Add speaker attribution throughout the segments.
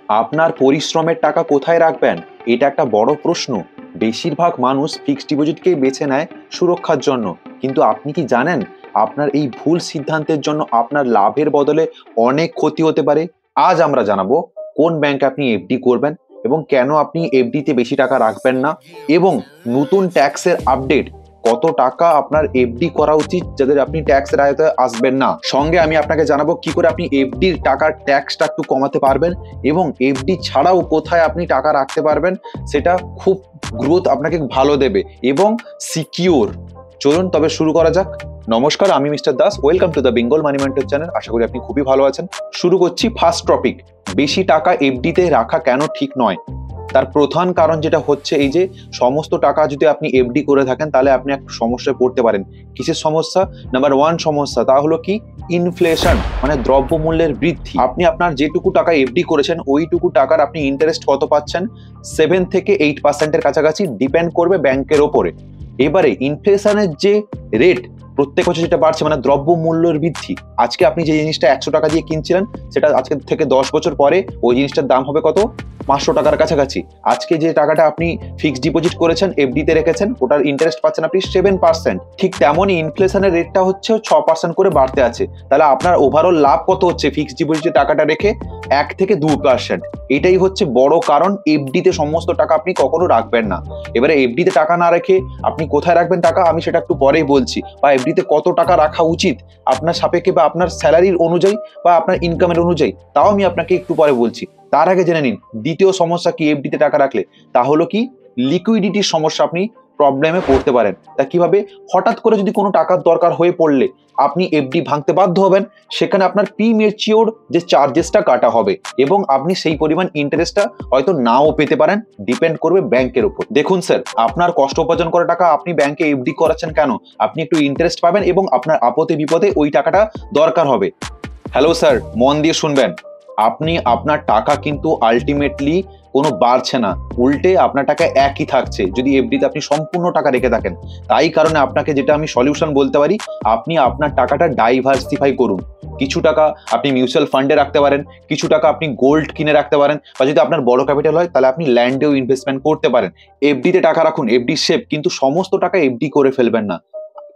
Speaker 1: আপনার পরিশ্রমের টাকা কোথায় রাখবেন, এটা একটা বড় প্রশ্ন। বেশিরভাগ মানুষ ফিক্সড ডিপোজিটকেই বেছে নেয় সুরক্ষার জন্য, কিন্তু আপনি কি জানেন আপনার এই ভুল সিদ্ধান্তের জন্য আপনার লাভের বদলে অনেক ক্ষতি হতে পারে। আজ আমরা জানাবো কোন ব্যাংকে আপনি এফডি করবেন এবং কেন আপনি এফডিতে বেশি টাকা রাখবেন না, এবং নতুন ট্যাক্সের আপডেট, কত টাকা আপনার এফডি করা উচিত যাদের আপনি ট্যাক্সের আয়তায় আসবেন না। সঙ্গে আমি আপনাকে জানাবো কি করে আপনি এফডির টাকার ট্যাক্সটা একটু কমাতে পারবেন এবং এফডি ছাড়াও কোথায় আপনি টাকা রাখতে পারবেন, সেটা খুব গ্রোথ আপনাকে ভালো দেবে এবং সিকিউর। চলুন তবে শুরু করা যাক। নমস্কার, আমি mister Das. Welcome to the Bengal money mentor channel. আশা করি আপনি খুবই ভালো আছেন। শুরু করছি ফার্স্ট টপিক, বেশি টাকা এফডিতে রাখা কেন ঠিক নয়। তার প্রধান কারণ যেটা হচ্ছে এই যে সমস্ত টাকা যদি আপনি এফডি করে থাকেন তাহলে আপনি একটা সমস্যায় পড়তে পারেন। কিসের সমস্যা? নাম্বার ওয়ান সমস্যা তা হলো কি ইনফ্লেশন, মানে দ্রব্যমূল্যের বৃদ্ধি। আপনি আপনার যেটুকু টাকা এফডি করেছেন ওইটুকু টাকার আপনি ইন্টারেস্ট কত পাচ্ছেন? 7 থেকে 8% কাছাকাছি, ডিপেন্ড করবে ব্যাংকের ওপরে। এবারে ইনফ্লেশনের যে রেট প্রত্যেক বছর যেটা বাড়ছে, মানে দ্রব্য মূল্যের বৃদ্ধি, আজকে আপনি যে জিনিসটা 100 টাকা দিয়ে কিনছিলেন সেটা আজকে থেকে 10 বছর পরে ওই জিনিসটার দাম হবে কত? 500 টাকার কাছাকাছি। আজকে যে টাকাটা আপনি ফিক্সড ডিপোজিট করেছেন, এফডিতে রেখেছেন, ওটার ইন্টারেস্ট পাচ্ছেন আপনি 7%। ঠিক তেমনই ইনফ্লেশনের রেটটা হচ্ছে 6% করে বাড়তে আছে। তাহলে আপনার ওভারঅল লাভ কত হচ্ছে ফিক্সড ডিপোজিটের টাকাটা রেখে? 1 থেকে 2%। এটাই হচ্ছে বড় কারণ এফডিতে সমস্ত টাকা আপনি কখনো রাখবেন না। এবারে এফডিতে টাকা না রেখে আপনি কোথায় রাখবেন টাকা, আমি সেটা একটু পরেই বলছি, বা এফডিতে কত টাকা রাখা উচিত আপনার সাপেক্ষে বা আপনার স্যালারির অনুযায়ী বা আপনার ইনকামের অনুযায়ী, তাও আমি আপনাকে একটু পরে বলছি। তার আগে জেনে নিন দ্বিতীয় সমস্যা কি এফডিতে টাকা রাখলে, তা হলো কি লিকুইডিটির সমস্যা। আপনি প্রবলেমে পড়তে পারেন। তা কিভাবে? হঠাৎ করে যদি কোনো টাকার দরকার হয়ে পড়লে আপনি এফডি ভাঙতে বাধ্য হবেন, সেখানে আপনার প্রিমেচিওর যে চার্জেসটা কাটা হবে এবং আপনি সেই পরিমাণ ইন্টারেস্টটা হয়তো নাও পেতে পারেন, ডিপেন্ড করবে ব্যাংকের উপর। দেখুন স্যার, আপনার কষ্ট উপার্জন করা টাকা আপনি ব্যাংকে এফডি করাচ্ছেন কেন? আপনি একটু ইন্টারেস্ট পাবেন এবং আপনার আপদে বিপদে ওই টাকাটা দরকার হবে। হ্যালো স্যার, মন দিয়ে শুনবেন। আপনি আপনার টাকা কিন্তু আলটিমেটলি কোনো বাড়ছে না, উল্টে আপনার টাকা একই থাকছে যদি এফডিতে আপনি সম্পূর্ণ টাকা রেখে থাকেন। তাই কারণে আপনাকে যেটা আমি সলিউশন বলতে পারি, আপনি আপনার টাকাটা ডাইভার্সিফাই করুন। কিছু টাকা আপনি মিউচুয়াল ফান্ডে রাখতে পারেন, কিছু টাকা আপনি গোল্ড কিনে রাখতে পারেন, বা যদি আপনার বড় ক্যাপিটাল হয় তাহলে আপনি ল্যান্ডেও ইনভেস্টমেন্ট করতে পারেন। এফডিতে টাকা রাখুন, এফডি সেফ, কিন্তু সমস্ত টাকা এফডি করে ফেলবেন না।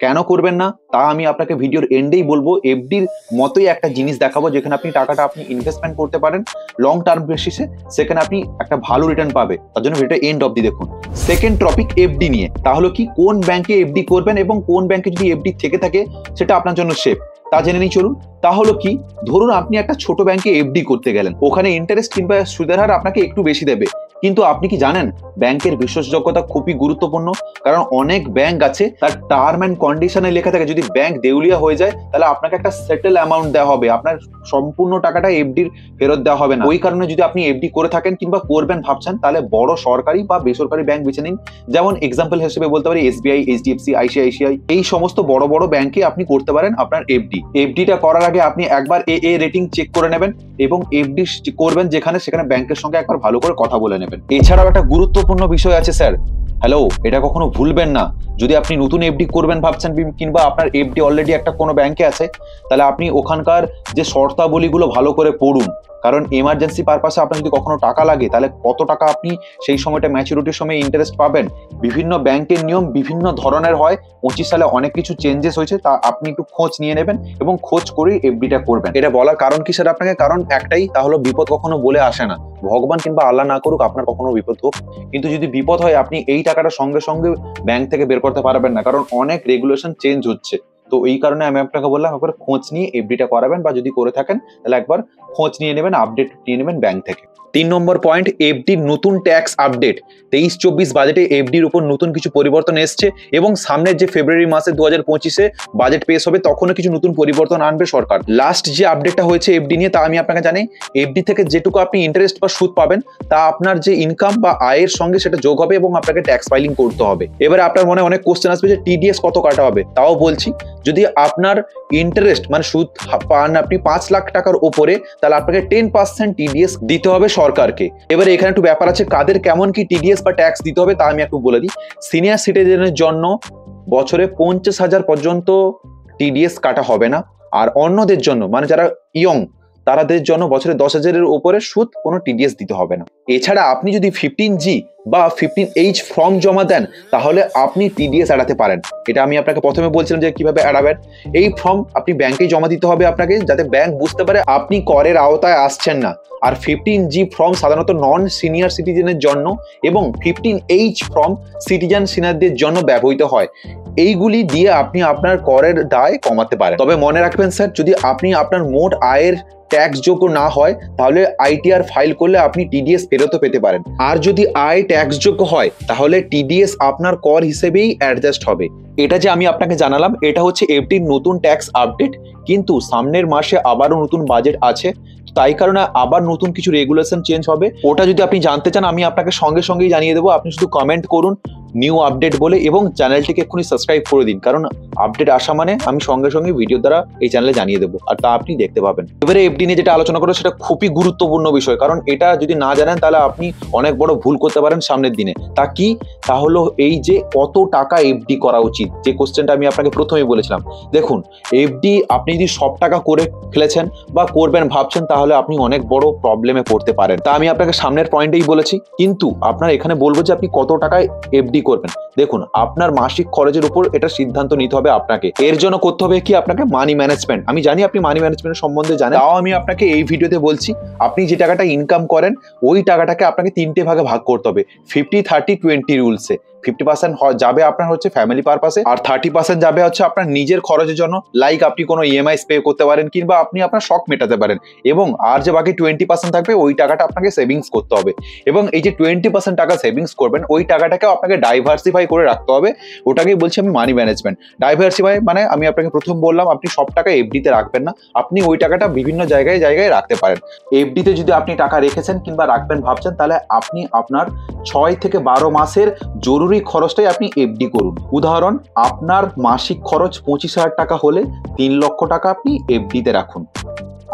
Speaker 1: কেন করবেন না তা আমি আপনাকে ভিডিওর এন্ডেই বলবো। এফডির মতোই একটা জিনিস দেখাবো যেখানে আপনি টাকাটা আপনি ইনভেস্টমেন্ট করতে পারেন লং টার্ম বেসিসে, সেখানে আপনি একটা ভালো রিটার্ন পাবে। তার জন্য ভিডিওটা এন্ড অবধি দেখুন। সেকেন্ড টপিক এফডি নিয়ে, তাহলে কি কোন ব্যাংকে এফডি করবেন এবং কোন ব্যাংকে যদি এফডি থেকে থাকে সেটা আপনার জন্য সেফ, তা জেনে নিই চলুন। তাহলে কি, ধরুন আপনি একটা ছোট ব্যাংকে এফডি করতে গেলেন, ওখানে ইন্টারেস্ট কিংবা সুদের হার আপনাকে একটু বেশি দেবে, কিন্তু আপনি কি জানেন ব্যাংকের বিশ্বাসযোগ্যতা খুবই গুরুত্বপূর্ণ। কারণ অনেক ব্যাংক আছে তার টার্ম অ্যান্ড কন্ডিশনে লেখা থাকে যদি ব্যাংক দেউলিয়া হয়ে যায় তাহলে আপনাকে একটা সেটেল অ্যামাউন্ট দেওয়া হবে, আপনার সম্পূর্ণ টাকাটা এফডির ফেরত দেওয়া হবে না। ওই কারণে যদি আপনি এফডি করে থাকেন কিংবা করবেন ভাবছেন, তাহলে বড় সরকারি বা বেসরকারি ব্যাংক বেছে নিন। যেমন এক্সাম্পল হিসেবে বলতে পারি এসবিআই, এইচডিএফসি, আইসিআইসিআই, এই সমস্ত বড় বড় ব্যাংকে আপনি করতে পারেন আপনার এফডি। এফডিটা করার আগে আপনি একবার এ রেটিং চেক করে নেবেন এবং এফডি করবেন যেখানে, সেখানে ব্যাংকের সঙ্গে একবার ভালো করে কথা বলে নেবেন। এছাড়াও একটা গুরুত্বপূর্ণ বিষয় আছে স্যার, হ্যালো, এটা কখনো ভুলবেন না। যদি আপনি নতুন এফডি করবেন ভাবছেন কিংবা আপনার এফডি অলরেডি একটা কোনো ব্যাংকে আছে, তাহলে আপনি ওখানকার যে শর্তাবলীগুলো ভালো করে পড়ুন। কারণ এমার্জেন্সি পারপাসে আপনার যদি কখনো টাকা লাগে তাহলে কত টাকা আপনি সেই সময়টা ম্যাচুরিটির সময় ইন্টারেস্ট পাবেন। বিভিন্ন ব্যাংকের নিয়ম বিভিন্ন ধরনের হয়, 25 সালে অনেক কিছু চেঞ্জেস হয়েছে, তা আপনি একটু খোঁজ নিয়ে নেবেন এবং খোঁজ করেই এফডিটা করবেন। এটা বলার কারণ কি স্যার আপনাকে? কারণ একটাই, তাহলে বিপদ কখনো বলে আসে না। ভগবান কিংবা আল্লাহ না করুক আপনার কখনো বিপদ হোক, কিন্তু যদি বিপদ হয় আপনি এই টাকাটা সঙ্গে সঙ্গে ব্যাংক থেকে বের করতে পারবেন না, কারণ অনেক রেগুলেশন চেঞ্জ হচ্ছে। তো এই কারণে আমি আপনাকে বললাম একবার খোঁজ নিয়ে এফডিটা করাবেন, বা যদি করে থাকেন তাহলে একবার খোঁজ নিয়ে নেবেন, আপডেট নিয়ে নেবেন ব্যাংক থেকে। 3 নম্বর পয়েন্ট, এফডির নতুন ট্যাক্স আপডেট। 23-24 বাজেটে এফডির উপর নতুন কিছু পরিবর্তন এসছে এবং সামনের যে ফেব্রুয়ারি মাসে 2025-এ বাজেট পেশ হবে তখনও কিছু নতুন পরিবর্তন আনবে সরকার। লাস্ট যে আপডেটটা হয়েছে এফডি নিয়ে তা আমি আপনাকে জানি, এফডি থেকে যেটুকু আপনি ইন্টারেস্ট বা সুদ পাবেন তা আপনার যে ইনকাম বা আয়ের সঙ্গে সেটা যোগ হবে এবং আপনাকে ট্যাক্স ফাইলিং করতে হবে। এবারে আপনার মনে অনেক কোশ্চেন আসবে যে টিডিএস কত কাটা হবে, তাও বলছি। যদি আপনার ইন্টারেস্ট মানে সুদ পান আপনি 5 লাখ টাকার উপরে, তাহলে আপনাকে 10% টিডিএস দিতে হবে সরকারকে। এবারে এখানে একটু ব্যাপার আছে, কাদের কেমন কি টিডিএস বা ট্যাক্স দিতে হবে তা আমি একটু বলে দিই। সিনিয়র সিটিজেনের জন্য বছরে 50,000 পর্যন্ত টিডিএস কাটা হবে না, আর অন্যদের জন্য মানে যারা ইয়ং তাদের জন্য বছরে 10,000-এর উপরে সুদ কোনো টিডিএস দিতে হবে না। এছাড়া আপনি যদি 15G বা 15H ফর্ম জমা দেন তাহলে আপনি টিডিএস এড়াতে পারেন। এটা আমি আপনাকে প্রথমে বলছিলাম যে কিভাবে এড়াবেন। এই ফর্ম আপনি ব্যাংকে জমা দিতে হবে আপনাকে, যাতে ব্যাংক বুঝতে পারে আপনি করের আওতায় আসছেন না। আর 15G ফর্ম সাধারণত নন সিনিয়র সিটিজেনের জন্য এবং 15H ফর্ম সিটিজেন সিনিয়রদের জন্য ব্যবহৃত হয়। এইগুলি দিয়ে আপনি আপনার করের দায় কমাতে পারেন। তবে মনে রাখবেন স্যার, যদি আপনি আপনার মোট আয়ের ট্যাক্স যোগ্য না হয় তাহলে আইটিআর ফাইল করলে আপনি টিডিএস ফেরতও পেতে পারেন। আর যদি আয় ট্যাক্স যোগ্য হয় তাহলে টিডিএস আপনার কর হিসেবেই অ্যাডজাস্ট হবে। এটা যে আমি আপনাকে জানালাম এটা হচ্ছে এফডির নতুন ট্যাক্স আপডেট, কিন্তু সামনের মাসে আবারও নতুন বাজেট আছে, তাই কারণে আবার নতুন কিছু রেগুলেশন চেঞ্জ হবে। ওটা যদি আপনি জানতে চান আমি আপনাকে সঙ্গে সঙ্গেই জানিয়ে দেবো। আপনি শুধু কমেন্ট করুন নিউ আপডেট বলে এবং চ্যানেলটিকে এক্ষুনি সাবস্ক্রাইব করে দিন, কারণ আপডেট আসা মানে আমি সঙ্গে সঙ্গে ভিডিও দ্বারা এই চ্যানেলে জানিয়ে দেবো, আর তা আপনি দেখতে পাবেন। এবারে এফডি নিয়ে যেটা আলোচনা করবো সেটা খুবই গুরুত্বপূর্ণ বিষয়, কারণ এটা যদি না জানেন তাহলে আপনি অনেক বড় ভুল করতে পারেন সামনের দিনে। তা কি? তা হলো এই যে কত টাকা এফডি করা উচিত, যে কোশ্চেনটা আমি আপনাকে প্রথমেই বলেছিলাম। দেখুন, এফডি আপনি যদি সব টাকা করে ফেলেছেন বা করবেন ভাবছেন তাহলে আপনি অনেক বড় প্রবলেমে পড়তে পারেন। তা আমি আপনাকে সামনের পয়েন্টেই বলেছি, কিন্তু আপনার এখানে বলবো যে আপনি কত টাকায় এফডি করবেন। দেখুন, আপনার মাসিক খরচের উপর এটা সিদ্ধান্ত নিতে হবে আপনাকে। এর জন্য করতে হবে কি আপনাকে মানি ম্যানেজমেন্ট। আমি জানি আপনি মানি ম্যানেজমেন্ট সম্বন্ধে জানেন, তাও আমি আপনাকে এই ভিডিওতে বলছি। আপনি যে টাকাটা ইনকাম করেন ওই টাকাটাকে আপনাকে 3টে ভাগে ভাগ করতে হবে 50-30-20 রুলসে। 50% যাবে আপনার হচ্ছে ফ্যামিলি পারপাসে, আর 30% যাবে হচ্ছে আপনার নিজের খরচের জন্য, লাইক আপনি কোনো ইএমআই পে করতে পারেন কিংবা আপনি আপনার শখ মেটাতে পারেন। এবং আর যে বাকি 20% থাকবে ওই টাকাটা আপনাকে সেভিংস করতে হবে। এবং এই যে 20% টাকা সেভিংস করবেন ওই টাকাটাকেও আপনাকে ডাইভার্সিফাই করে রাখতে হবে। ওটাকেই বলছি আমি মানি ম্যানেজমেন্ট। ডাইভার্সিফাই মানে আমি আপনাকে প্রথম বললাম আপনি সব টাকা এফডিতে রাখবেন না, আপনি ওই টাকাটা বিভিন্ন জায়গায় জায়গায় রাখতে পারেন। এফডিতে যদি আপনি টাকা রেখেছেন কিংবা রাখবেন ভাবছেন তাহলে আপনি আপনার 6 থেকে 12 মাসের জরুরি খরচটাই আপনি এফডি করুন। উদাহরণ, আপনার মাসিক খরচ 25,000 টাকা হলে 3 লক্ষ টাকা আপনি এফডিতে রাখুন,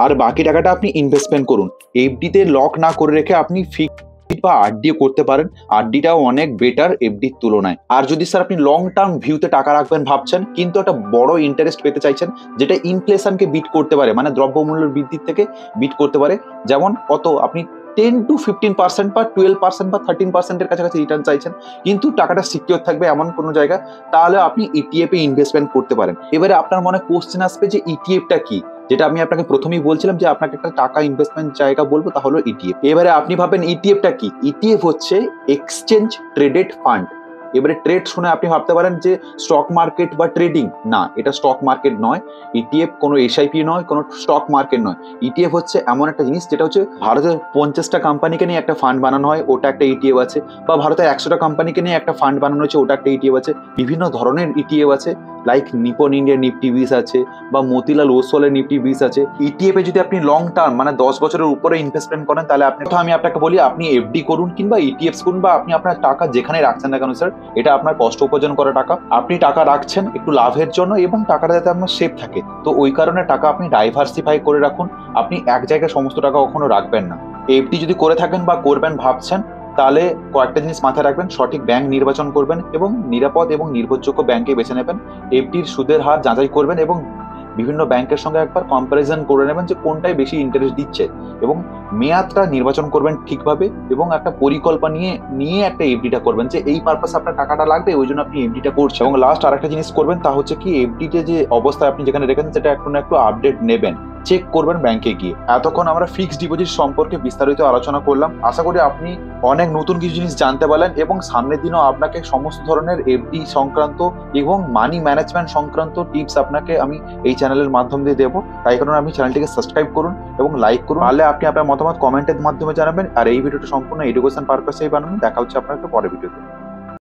Speaker 1: আর বাকি টাকাটা আপনি ইনভেস্টমেন্ট করুন। এফডিতে লক না করে রেখে আপনি ফিক্সড বা আরডিও করতে পারেন। আরডিটাও অনেক বেটার এফডির তুলনায়। আর যদি স্যার আপনি লং টার্ম ভিউতে টাকা রাখবেন ভাবছেন কিন্তু একটা বড় ইন্টারেস্ট পেতে চাইছেন যেটা ইনফ্লেশনকে বিট করতে পারে, মানে দ্রব্যমূল্যের বৃদ্ধির থেকে বিট করতে পারে, যেমন কত আপনি 10-15% বা 12% বা 13%-এর কাছাকাছি রিটার্ন চাইছেন, কিন্তু টাকাটা সিকিউর থাকবে এমন কোনো জায়গা, তাহলে আপনি ইটিএফে ইনভেস্টমেন্ট করতে পারেন। এবারে আপনার মনে কোশ্চেন আসবে যে ইটিএফটা কি, যেটা আমি আপনাকে প্রথমেই বলছিলাম যে আপনাকে একটা টাকা ইনভেস্টমেন্ট জায়গা বলবো, তা হলো ইটিএফ। এবারে আপনি ভাবেন ইটিএফটা কি? ইটিএফ হচ্ছে এক্সচেঞ্জ ট্রেডেড ফান্ড। এবারে ট্রেড শুনে আপনি ভাবতে পারেন যে স্টক মার্কেট বা ট্রেডিং, না, এটা স্টক মার্কেট নয়। ইটিএফ কোনো এসআইপি নয়, কোনো স্টক মার্কেট নয়। ইটিএফ হচ্ছে এমন একটা জিনিস যেটা হচ্ছে ভারতের 50টা কোম্পানিকে নিয়ে একটা ফান্ড বানানো হয়, ওটা একটা ইটিএফ আছে, বা ভারতের 100টা কোম্পানিকে নিয়ে একটা ফান্ড বানানো হয়েছে, ওটা একটা ইটিএফ আছে। বিভিন্ন ধরনের ইটিএফ আছে, লাইক নিপন ইন্ডিয়া নিফটি 20 আছে, বা মতিলাল ওসওয়ালের নিফটি 20 আছে। ইটিএফে যদি আপনি লং টার্ম মানে 10 বছরের উপরে ইনভেস্টমেন্ট করেন তাহলে আমি আপনাকে বলি আপনি এফডি করুন কিংবা ইটিএফস করুন, বা আপনি আপনার টাকা যেখানে রাখছেন না কেন স্যার, এটা আপনার কষ্ট উপার্জন করা টাকা। আপনি টাকা রাখছেন একটু লাভের জন্য এবং টাকাটা যাতে আপনার সেফ থাকে, তো ওই কারণে টাকা আপনি ডাইভার্সিফাই করে রাখুন। আপনি এক জায়গায় সমস্ত টাকা কখনো রাখবেন না। এফডি যদি করে থাকেন বা করবেন ভাবছেন তাহলে কয়েকটা জিনিস মাথায় রাখবেন। সঠিক ব্যাংক নির্বাচন করবেন এবং নিরাপদ এবং নির্ভরযোগ্য ব্যাংকে বেছে নেবেন। এফডির সুদের হার যাচাই করবেন এবং বিভিন্ন ব্যাংকের সঙ্গে একবার কম্প্যারিজন করে নেবেন যে কোনটাই বেশি ইন্টারেস্ট দিচ্ছে, এবং মেয়াদটা নির্বাচন করবেন ঠিকভাবে এবং একটা পরিকল্পনা নিয়ে একটা এফডিটা করবেন যে এই পারপাসে আপনার টাকাটা লাগবে, ওই জন্য আপনি এফডিটা করছেন। এবং লাস্ট আরেকটা জিনিস করবেন, তা হচ্ছে কি এফডিতে যে অবস্থায় আপনি যেখানে রেখেছেন সেটা একটু না একটু আপডেট নেবেন, চেক করবেন ব্যাংকে গিয়ে। এতক্ষণ আমরা ফিক্সড ডিপোজিট সম্পর্কে বিস্তারিত আলোচনা করলাম। আশা করি আপনি অনেক নতুন কিছু জিনিস জানতে পারলেন এবং সামনের দিনও আপনাকে সমস্ত ধরনের এফডি সংক্রান্ত এবং মানি ম্যানেজমেন্ট সংক্রান্ত টিপস আপনাকে আমি এই চ্যানেলের মাধ্যম দিয়ে দেবো। তাই কারণে আপনি চ্যানেলটিকে সাবস্ক্রাইব করুন এবং লাইক করুন। পারলে আপনি আপনার মতামত কমেন্টের মাধ্যমে জানাবেন। আর এই ভিডিওটা সম্পূর্ণ এডুকেশন পারপাসেই বানাবেন। দেখা হচ্ছে আপনার একটা পরের ভিডিওতে।